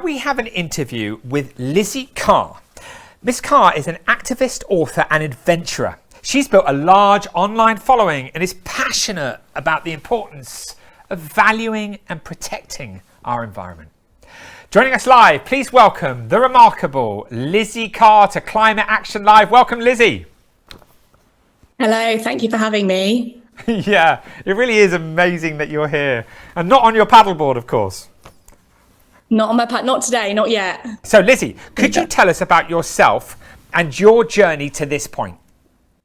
we have an interview with Lizzie Carr. Miss Carr is an activist, author and adventurer. She's built a large online following and is passionate about the importance of valuing and protecting our environment. Joining us live, please welcome the remarkable Lizzie Carr to Climate Action Live. Welcome, Lizzie. Hello, thank you for having me. Yeah, it really is amazing that you're here. And not on your paddleboard, of course. Not on my not today, not yet. So Lizzie, could you tell us about yourself and your journey to this point?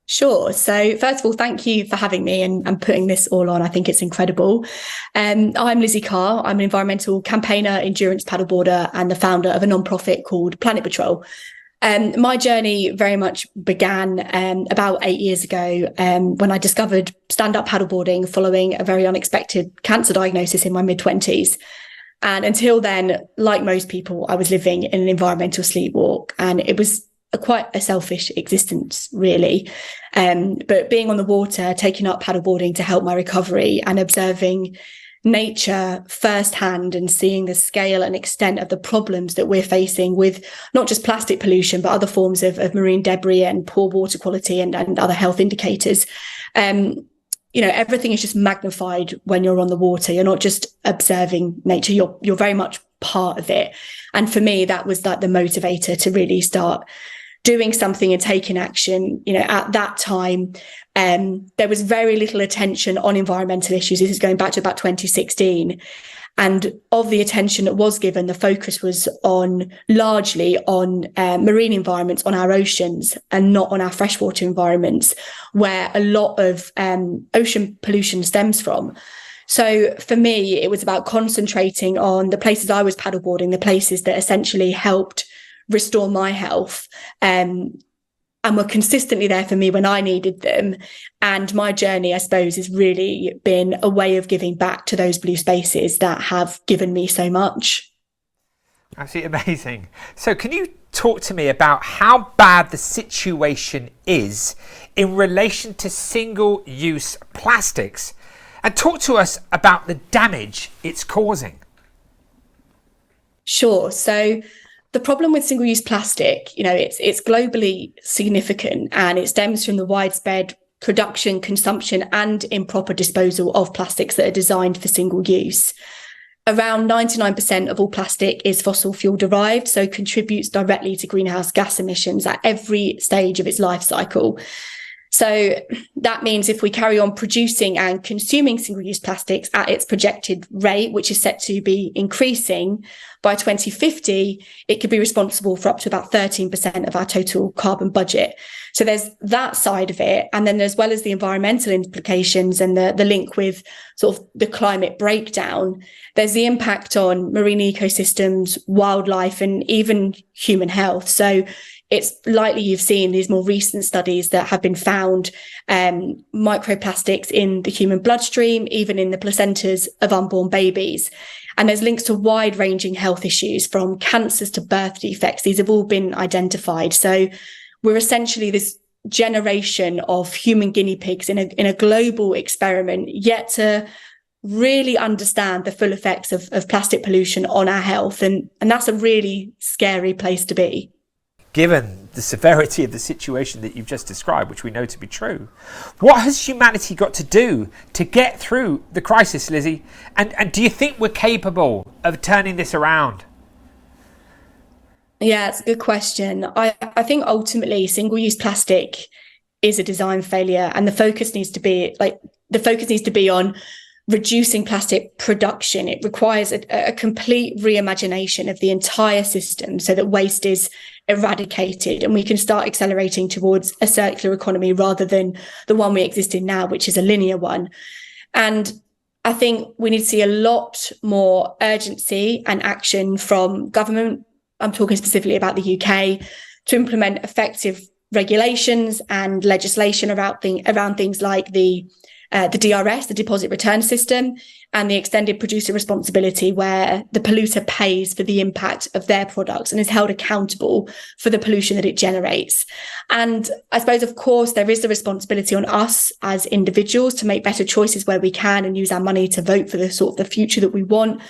Sure. So first of all, thank you for having me and putting this all on. I think it's incredible. I'm Lizzie Carr. I'm an environmental campaigner, endurance paddleboarder, and the founder of a non-profit called Planet Patrol. My journey very much began about 8 years ago when I discovered stand-up paddleboarding following a very unexpected cancer diagnosis in my mid-20s. And until then, like most people, I was living in an environmental sleepwalk, and it was quite a selfish existence, really. But being on the water, taking up paddleboarding to help my recovery and observing nature firsthand and seeing the scale and extent of the problems that we're facing with not just plastic pollution, but other forms of marine debris and poor water quality and other health indicators. Everything is just magnified when you're on the water. You're not just observing nature, you're very much part of it. And for me, that was like the motivator to really start doing something and taking action. At that time, there was very little attention on environmental issues. This is going back to about 2016. And of the attention that was given, the focus was largely on marine environments, on our oceans, and not on our freshwater environments, where a lot of ocean pollution stems from. So for me, it was about concentrating on the places I was paddleboarding, the places that essentially helped restore my health, and were consistently there for me when I needed them. And my journey, I suppose, has really been a way of giving back to those blue spaces that have given me so much. Absolutely amazing. So can you talk to me about how bad the situation is in relation to single-use plastics, and talk to us about the damage it's causing? Sure. So the problem with single-use plastic, it's globally significant, and it stems from the widespread production, consumption, and improper disposal of plastics that are designed for single use. Around 99% of all plastic is fossil fuel derived, so contributes directly to greenhouse gas emissions at every stage of its life cycle. So that means if we carry on producing and consuming single-use plastics at its projected rate, which is set to be increasing, by 2050, it could be responsible for up to about 13% of our total carbon budget. So there's that side of it. And then as well as the environmental implications and the link with sort of the climate breakdown, there's the impact on marine ecosystems, wildlife, and even human health. So it's likely you've seen these more recent studies that have been found microplastics in the human bloodstream, even in the placentas of unborn babies. And there's links to wide-ranging health issues from cancers to birth defects. These have all been identified. So we're essentially this generation of human guinea pigs in a global experiment, yet to really understand the full effects of plastic pollution on our health. And that's a really scary place to be. Given the severity of the situation that you've just described, which we know to be true, what has humanity got to do to get through the crisis, Lizzie? And do you think we're capable of turning this around? Yeah, it's a good question. I think ultimately single-use plastic is a design failure, and the focus needs to be on reducing plastic production. It requires a complete reimagination of the entire system so that waste is eradicated and we can start accelerating towards a circular economy rather than the one we exist in now, which is a linear one. And I think we need to see a lot more urgency and action from government. I'm talking specifically about the UK, to implement effective regulations and legislation around things like the DRS, the deposit return system, and the extended producer responsibility, where the polluter pays for the impact of their products and is held accountable for the pollution that it generates. And I suppose, of course, there is the responsibility on us as individuals to make better choices where we can and use our money to vote for the future that we want.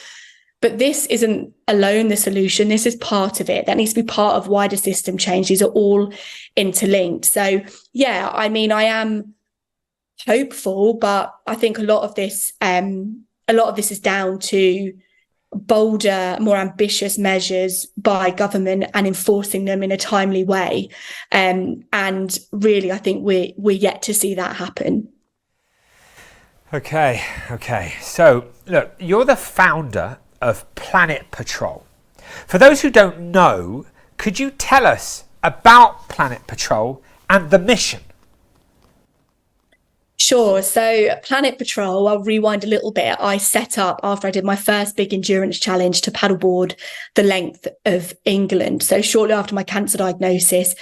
But this isn't alone the solution. This is part of it. That needs to be part of wider system change. These are all interlinked. So, yeah, I mean, I am hopeful, but I think a lot of this is down to bolder, more ambitious measures by government and enforcing them in a timely way. And really, I think we're yet to see that happen. Okay. So, look, you're the founder of Planet Patrol. For those who don't know, could you tell us about Planet Patrol and the mission? Sure. So Planet Patrol, I'll rewind a little bit. I set up after I did my first big endurance challenge to paddleboard the length of England. So shortly after my cancer diagnosis,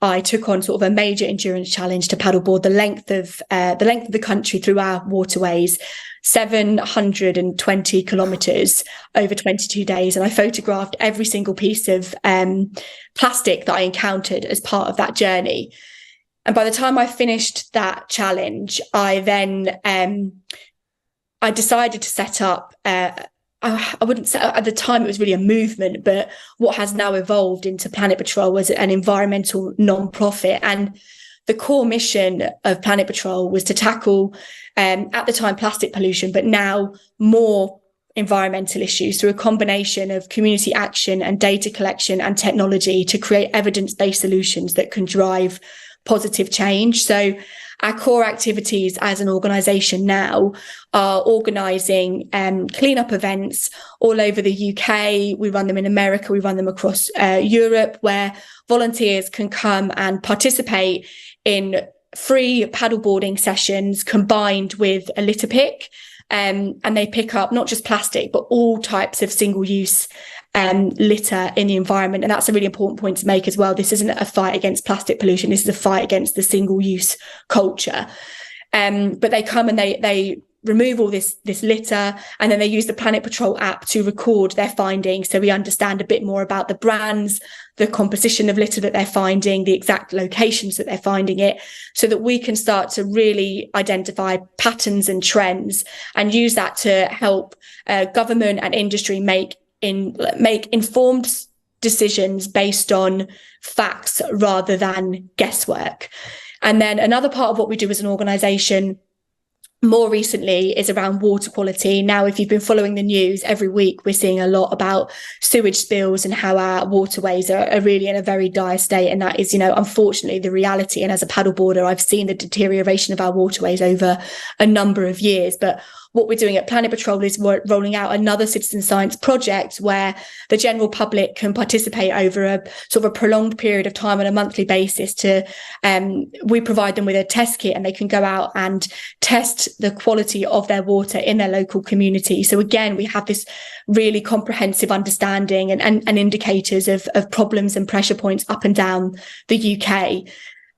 I took on sort of a major endurance challenge to paddleboard the length of the country through our waterways, 720 kilometres over 22 days. And I photographed every single piece of plastic that I encountered as part of that journey. And by the time I finished that challenge, I then I decided to set up. I wouldn't say at the time it was really a movement, but what has now evolved into Planet Patrol was an environmental non-profit. And the core mission of Planet Patrol was to tackle, at the time, plastic pollution, but now more environmental issues through a combination of community action and data collection and technology to create evidence-based solutions that can drive positive change. So our core activities as an organisation now are organising cleanup events all over the UK. We run them in America. We run them across Europe, where volunteers can come and participate in free paddleboarding sessions combined with a litter pick. And they pick up not just plastic, but all types of single-use litter in the environment. And that's a really important point to make as well. This isn't a fight against plastic pollution. This is a fight against the single-use culture. But they come and they remove all this litter, and then they use the Planet Patrol app to record their findings. So we understand a bit more about the brands, the composition of litter that they're finding, the exact locations that they're finding it, so that we can start to really identify patterns and trends and use that to help government and industry make informed decisions based on facts rather than guesswork. And then another part of what we do as an organisation more recently is around water quality. Now, if you've been following the news, every week we're seeing a lot about sewage spills and how our waterways are really in a very dire state. And that is, unfortunately the reality. And as a paddleboarder, I've seen the deterioration of our waterways over a number of years. But what we're doing at Planet Patrol is we're rolling out another citizen science project where the general public can participate over a sort of a prolonged period of time on a monthly basis. We provide them with a test kit, and they can go out and test the quality of their water in their local community. So again, we have this really comprehensive understanding and indicators of problems and pressure points up and down the UK.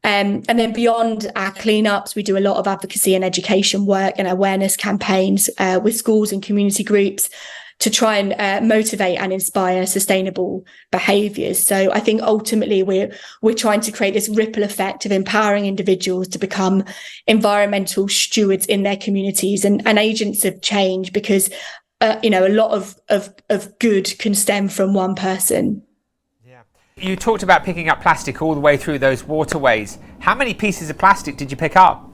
And then beyond our cleanups, we do a lot of advocacy and education work and awareness campaigns with schools and community groups to try and motivate and inspire sustainable behaviours. So I think ultimately we're trying to create this ripple effect of empowering individuals to become environmental stewards in their communities and agents of change, because a lot of good can stem from one person. You talked about picking up plastic all the way through those waterways. How many pieces of plastic did you pick up?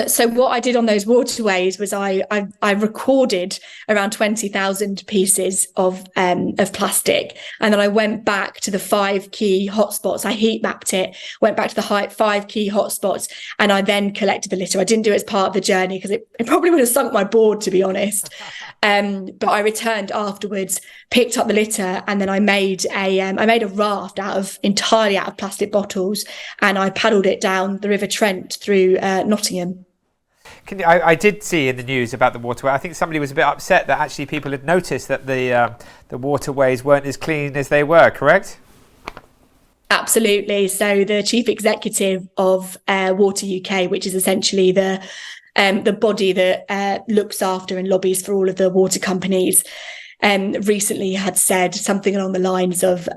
So what I did on those waterways was I recorded around 20,000 pieces of plastic, and then I went back to the 5 key hotspots. I heat mapped it, went back to the 5 key hotspots, and I then collected the litter. I didn't do it as part of the journey because it probably would have sunk my board, to be honest. But I returned afterwards, picked up the litter, and then I made a raft entirely out of plastic bottles, and I paddled it down the River Trent through Nottingham. I did see in the news about the waterway. I think somebody was a bit upset that actually people had noticed that the waterways weren't as clean as they were, correct? Absolutely. So the chief executive of Water UK, which is essentially the body that looks after and lobbies for all of the water companies, recently had said something along the lines of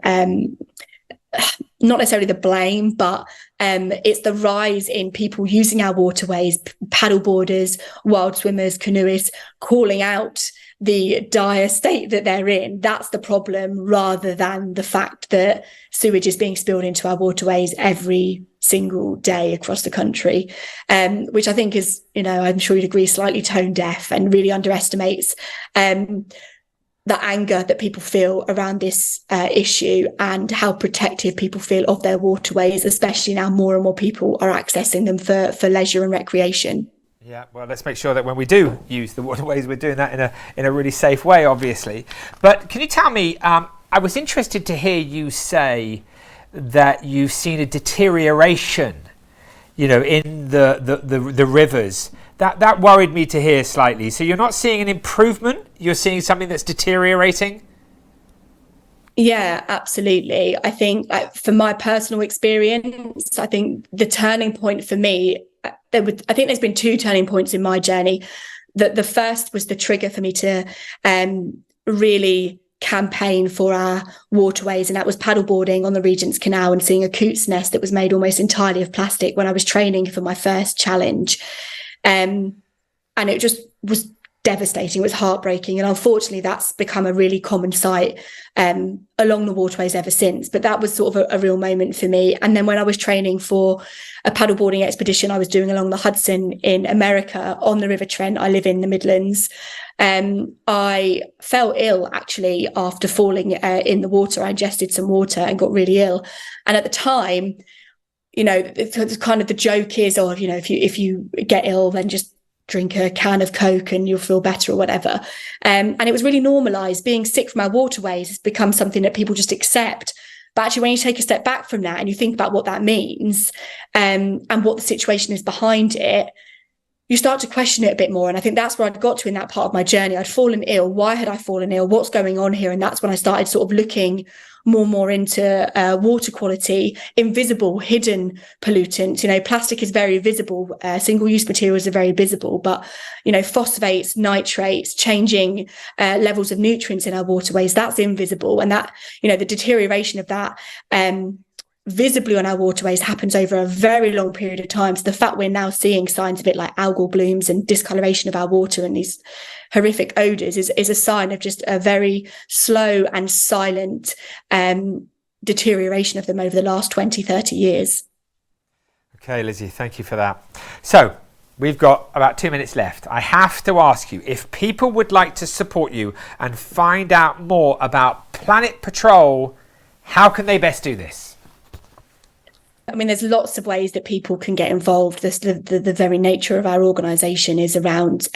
not necessarily the blame, but it's the rise in people using our waterways, paddleboarders, wild swimmers, canoeists, calling out the dire state that they're in. That's the problem, rather than the fact that sewage is being spilled into our waterways every single day across the country, which I think is, I'm sure you'd agree, slightly tone deaf and really underestimates the anger that people feel around this issue, and how protective people feel of their waterways, especially now more and more people are accessing them for leisure and recreation. Yeah, well, let's make sure that when we do use the waterways, we're doing that in a really safe way, obviously. But can you tell me, I was interested to hear you say that you've seen a deterioration, in the rivers. That worried me to hear slightly. So you're not seeing an improvement, you're seeing something that's deteriorating? Yeah, absolutely. I think, from my personal experience, I think the turning point for me, I think there's been two turning points in my journey. The first was the trigger for me to really campaign for our waterways, and that was paddleboarding on the Regent's Canal and seeing a coots nest that was made almost entirely of plastic when I was training for my first challenge. And it just was devastating. It was heartbreaking. And unfortunately, that's become a really common sight along the waterways ever since. But that was sort of a real moment for me. And then when I was training for a paddleboarding expedition I was doing along the Hudson in America on the River Trent, I live in the Midlands, I fell ill actually after falling in the water. I ingested some water and got really ill. And at the time, it's kind of the joke is, if you get ill, then just drink a can of Coke and you'll feel better or whatever. And it was really normalized. Being sick from our waterways has become something that people just accept. But actually, when you take a step back from that and you think about what that means, and what the situation is behind it, you start to question it a bit more. And I think that's where I'd got to in that part of my journey. I'd fallen ill. Why had I fallen ill? What's going on here? And that's when I started sort of looking more and more into water quality, invisible, hidden pollutants. Plastic is very visible. Single-use materials are very visible, but, phosphates, nitrates, changing levels of nutrients in our waterways, that's invisible. And that, the deterioration of that visibly on our waterways happens over a very long period of time. So the fact we're now seeing signs of it, like algal blooms and discoloration of our water and these horrific odours, is a sign of just a very slow and silent deterioration of them over the last 20, 30 years. Okay, Lizzie, thank you for that. So we've got about 2 minutes left. I have to ask you, if people would like to support you and find out more about Planet Patrol, how can they best do this? I mean, there's lots of ways that people can get involved. The very nature of our organisation is around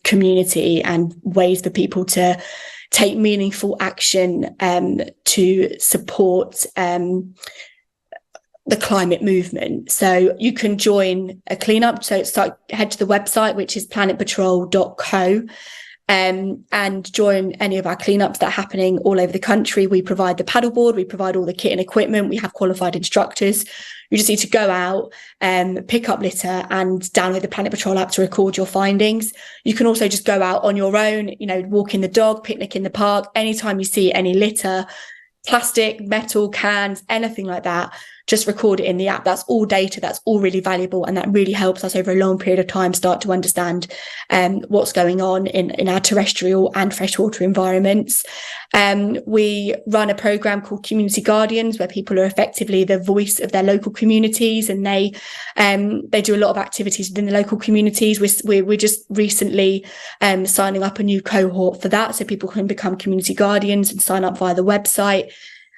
community and ways for people to take meaningful action to support the climate movement. So you can join a cleanup. So head to the website, which is planetpatrol.co. And join any of our cleanups that are happening all over the country. We provide the paddleboard, we provide all the kit and equipment, we have qualified instructors. You just need to go out and pick up litter and download the Planet Patrol app to record your findings. You can also just go out on your own, walking the dog, picnic in the park. Anytime you see any litter, plastic, metal, cans, anything like that, just record it in the app. That's all data. That's all really valuable. And that really helps us over a long period of time start to understand what's going on in our terrestrial and freshwater environments. We run a program called Community Guardians, where people are effectively the voice of their local communities, and they do a lot of activities within the local communities. We're just recently signing up a new cohort for that, so people can become community guardians and sign up via the website.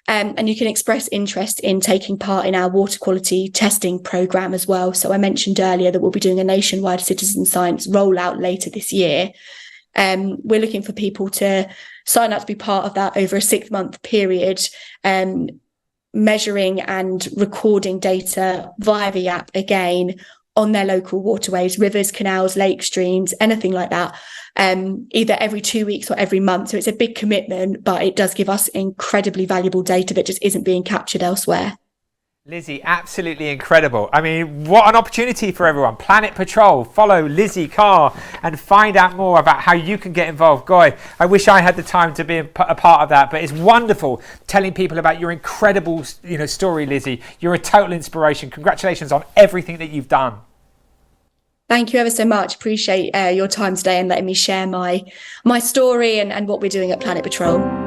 And you can express interest in taking part in our water quality testing program as well. So I mentioned earlier that we'll be doing a nationwide citizen science rollout later this year. We're looking for people to sign up to be part of that over a 6-month period, measuring and recording data via the app again on their local waterways, rivers, canals, lakes, streams, anything like that, either every 2 weeks or every month. So it's a big commitment, but it does give us incredibly valuable data that just isn't being captured elsewhere. Lizzie, absolutely incredible. I mean, what an opportunity for everyone. Planet Patrol, follow Lizzie Carr and find out more about how you can get involved. God, I wish I had the time to be a part of that, but it's wonderful telling people about your incredible, story, Lizzie. You're a total inspiration. Congratulations on everything that you've done. Thank you ever so much. Appreciate your time today and letting me share my story and what we're doing at Planet Patrol.